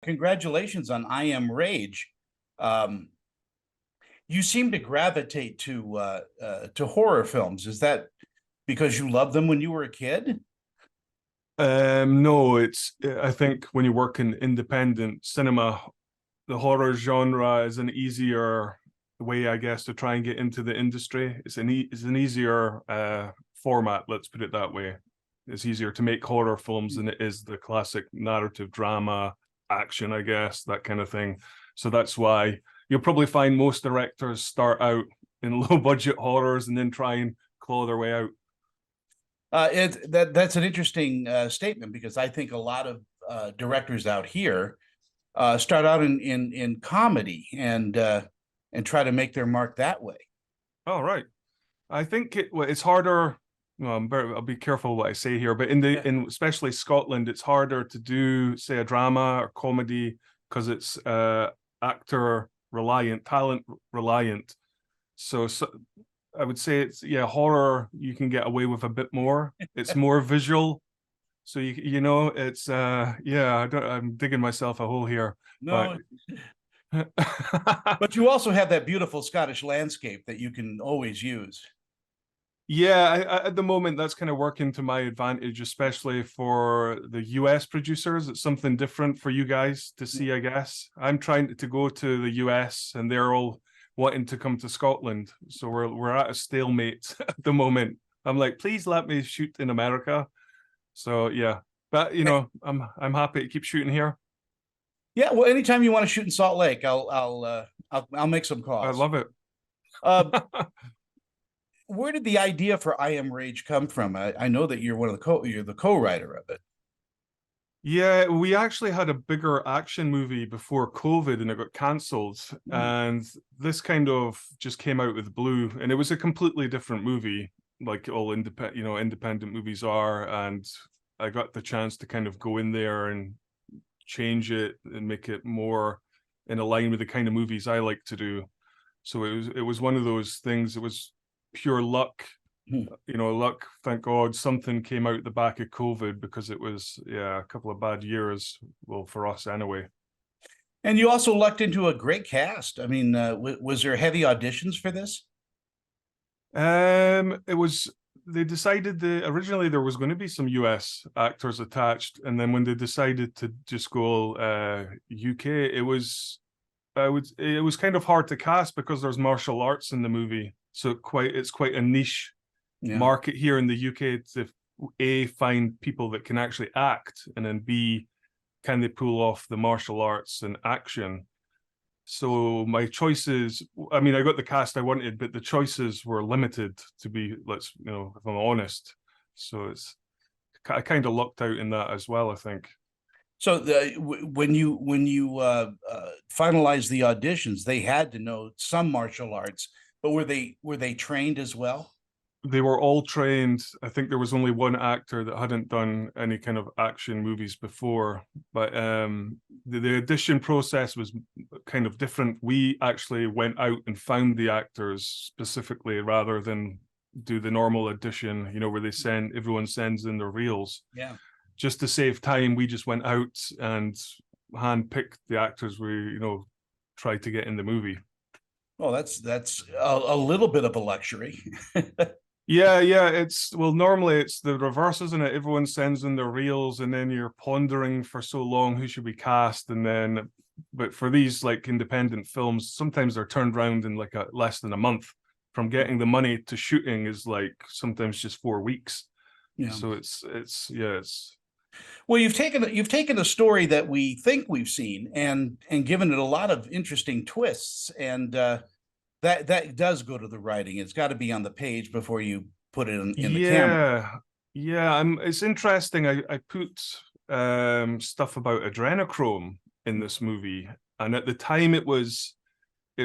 congratulations on I Am Rage. Um, you seem to gravitate to horror films. Is that because you loved them when you were a kid? No, I think when you work in independent cinema, the horror genre is an easier way, I guess, to try and get into the industry. It's an easier format, let's put it that way. It's easier to make horror films than it is the classic narrative drama, action, I guess, that kind of thing. So that's why you'll probably find most directors start out in low budget horrors and then try and claw their way out. That's an interesting statement because I think a lot of directors out here start out in comedy and try to make their mark that way. Oh, right. I think it's harder. Well, I'll be careful what I say here, but in especially Scotland, it's harder to do, say, a drama or comedy because it's actor reliant, talent reliant. So I would say it's horror. You can get away with a bit more. It's more visual, so it's I'm digging myself a hole here, but No, but you also have that beautiful Scottish landscape that you can always use. yeah, at the moment that's kind of working to my advantage, especially for the US producers. It's something different for you guys to see, I guess. I'm trying to go to the US and they're all wanting to come to Scotland. So we're at a stalemate at the moment. I'm like, please let me shoot in America. So yeah. But I'm happy to keep shooting here. Yeah, well, anytime you want to shoot in Salt Lake, I'll make some I calls. love it. Uh, where did the idea for I Am Rage come from? I know that you're the co-writer of it. Yeah, we actually had a bigger action movie before COVID and it got cancelled. And this kind of just came out with blue, and it was a completely different movie, like all independent movies are. And I got the chance to kind of go in there and change it and make it more in line with the kind of movies I like to do. So it was one of those things. It was pure luck. Luck, thank God something came out the back of COVID, because it was a couple of bad years, well, for us anyway. And you also lucked into a great cast. I mean, was there heavy auditions for this? It was they decided originally there was going to be some US actors attached, and then when they decided to just go UK, it was kind of hard to cast because there's martial arts in the movie. So it's quite a niche market here in the UK to A, find people that can actually act, and then B, can they pull off the martial arts and action. So my choices, I mean, I got the cast I wanted, but the choices were limited, to be, if I'm honest. So I kind of lucked out in that as well, I think. So when you finalized the auditions, they had to know some martial arts, but were they trained as well? They were all trained. I think there was only one actor that hadn't done any kind of action movies before, but the audition process was kind of different. We actually went out and found the actors specifically, rather than do the normal audition, where everyone sends in their reels. Yeah. Just to save time, we just went out and handpicked the actors we, tried to get in the movie. Well, that's a little bit of a luxury. Yeah, normally it's the reverse, isn't it? Everyone sends in their reels and then you're pondering for so long who should we cast, but for these like independent films, sometimes they're turned around in like less than a month. From getting the money to shooting is like sometimes just 4 weeks. Yeah. So it's Well, you've taken a story that we think we've seen and given it a lot of interesting twists, and that does go to the writing. It's got to be on the page before you put it in the camera. It's interesting. I put stuff about adrenochrome in this movie, and at the time it was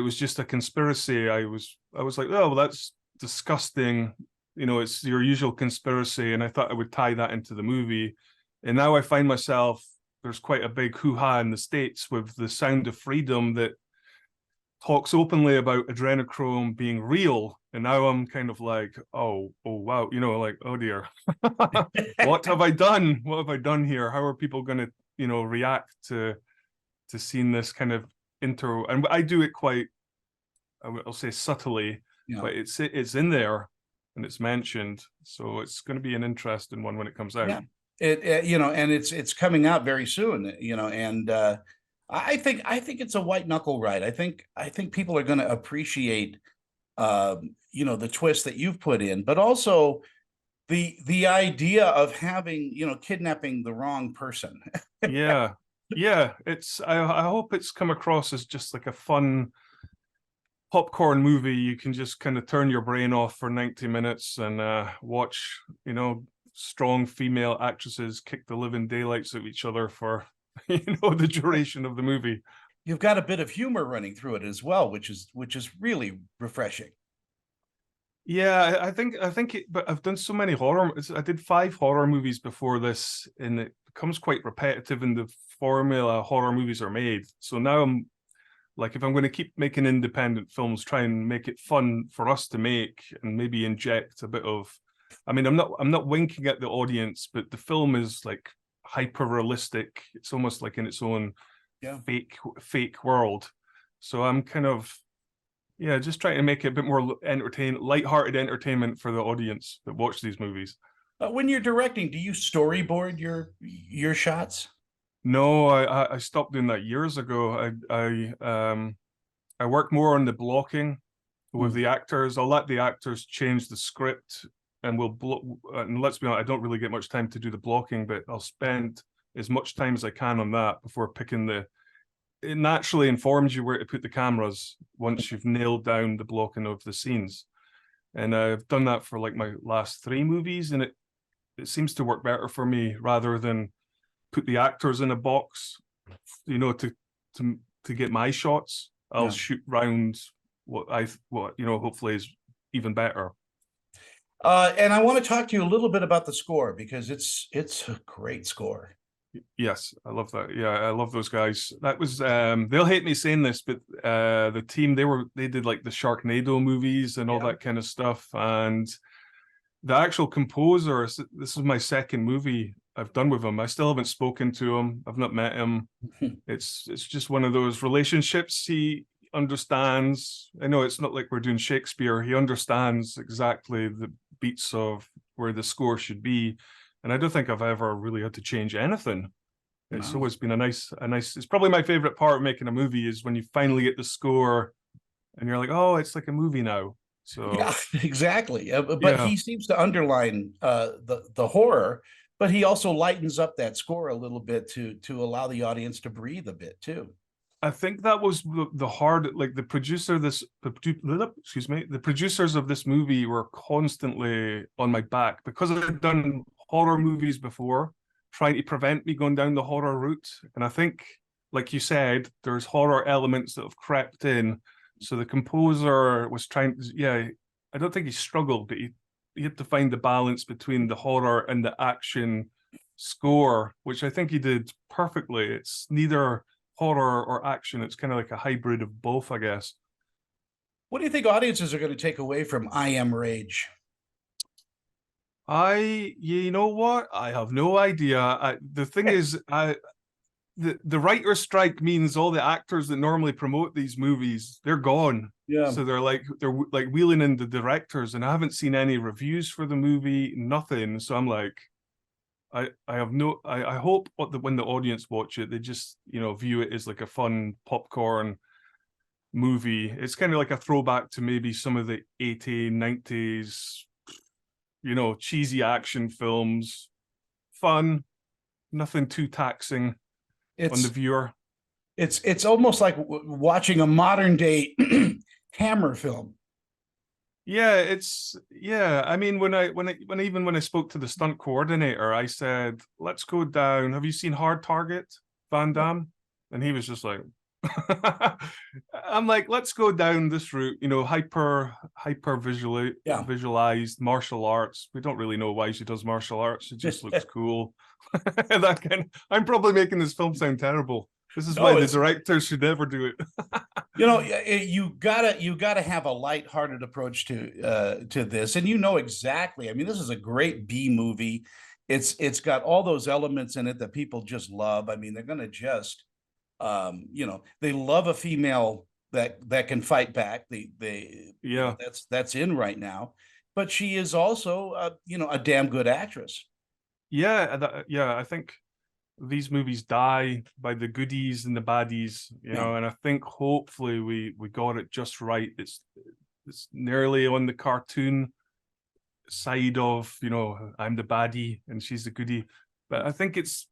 just a conspiracy. I was like, oh well, that's disgusting. It's your usual conspiracy, and I thought I would tie that into the movie. And now I find myself, there's quite a big hoo-ha in the States with the Sound of Freedom that talks openly about adrenochrome being real. And now I'm kind of like, oh wow, like, oh dear, what have I done? What have I done here? How are people going to, react to seeing this kind of and I do it quite, I'll say subtly, Yeah. but it's in there and it's mentioned, so it's going to be an interesting one when it comes out. Yeah. And it's coming out very soon, and I think it's a white knuckle ride. I think people are going to appreciate the twist that you've put in, but also the idea of having, kidnapping the wrong person. Yeah, it's I hope it's come across as just like a fun popcorn movie. You can just kind of turn your brain off for 90 minutes and watch, strong female actresses kick the living daylights of each other for the duration of the movie. You've got a bit of humor running through it as well, which is really refreshing. Yeah, I think but I've done so many horror. I did 5 horror movies before this, and it becomes quite repetitive in the formula horror movies are made. So now I'm like, if I'm going to keep making independent films, try and make it fun for us to make, and maybe inject a bit of. I mean, I'm not winking at the audience, but the film is like hyper realistic. It's almost like in its own fake world. So I'm kind of just trying to make it a bit more lighthearted entertainment for the audience that watch these movies. When you're directing, do you storyboard your shots? No, I stopped doing that years ago. I work more on the blocking with the actors. I'll let the actors change the script, and and let's be honest, I don't really get much time to do the blocking, but I'll spend as much time as I can on that before picking it naturally informs you where to put the cameras once you've nailed down the blocking of the scenes. And I've done that for like my last 3 movies, and it seems to work better for me rather than put the actors in a box, to get my shots. I'll shoot round what hopefully is even better. And I want to talk to you a little bit about the score, because it's a great score. Yes, I love that. Yeah, I love those guys. That was they'll hate me saying this, but the team, they did like the Sharknado movies and all that kind of stuff. And the actual composer, this is my second movie I've done with him. I still haven't spoken to him. I've not met him. It's just one of those relationships. He understands. I know it's not like we're doing Shakespeare. He understands exactly the beats of where the score should be. And I don't think I've ever really had to change anything. It's always been a nice, it's probably my favorite part of making a movie is when you finally get the score and you're like, oh, it's like a movie now. So yeah, exactly. But he seems to underline the horror, but he also lightens up that score a little bit to allow the audience to breathe a bit too. I think that was the hard, like the producers of this movie were constantly on my back because I've done horror movies before, trying to prevent me going down the horror route. And I think, like you said, there's horror elements that have crept in. So the composer was trying, I don't think he struggled, but he had to find the balance between the horror and the action score, which I think he did perfectly. It's neither horror or action. It's kind of like a hybrid of both, I guess. What do you think audiences are going to take away from I Am Rage? You know what? I have no idea. The thing is, the writer's strike means all the actors that normally promote these movies, they're gone. Yeah. So they're like wheeling in the directors, and I haven't seen any reviews for the movie, nothing. So I'm like, I hope when the audience watch it, they just, view it as like a fun popcorn movie. It's kind of like a throwback to maybe some of the 80s, 90s, cheesy action films. Fun, nothing too taxing on the viewer. It's almost like watching a modern day Hammer film. Yeah, I mean, when I spoke to the stunt coordinator, I said, let's go down. Have you seen Hard Target, Van Damme? And he was just like, I'm like, let's go down this route, hyper visualized martial arts. We don't really know why she does martial arts. It just looks cool. I'm probably making this film sound terrible. This is why the director should never do it. You gotta have a lighthearted approach to this, and exactly. I mean, this is a great B movie. It's got all those elements in it that people just love. I mean, they're gonna just You know, they love a female that can fight back. You know, Yeah. that's in right now. But she is also, you know, a damn good actress. Yeah, yeah, I think these movies die by the goodies and the baddies, you Yeah. know, and I think hopefully we got it just right. It's nearly on the cartoon side of, you know, I'm the baddie and she's the goodie, but I think it's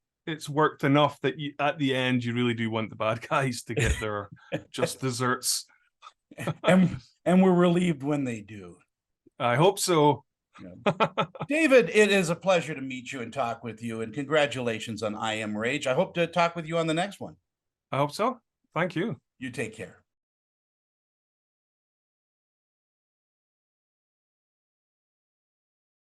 worked enough that you, at the end you really do want the bad guys to get their just desserts. And we're relieved when they do. I hope so. Yeah. David, it is a pleasure to meet you and talk with you, and congratulations on I Am Rage. I hope to talk with you on the next one. I hope so. Thank you. You take care.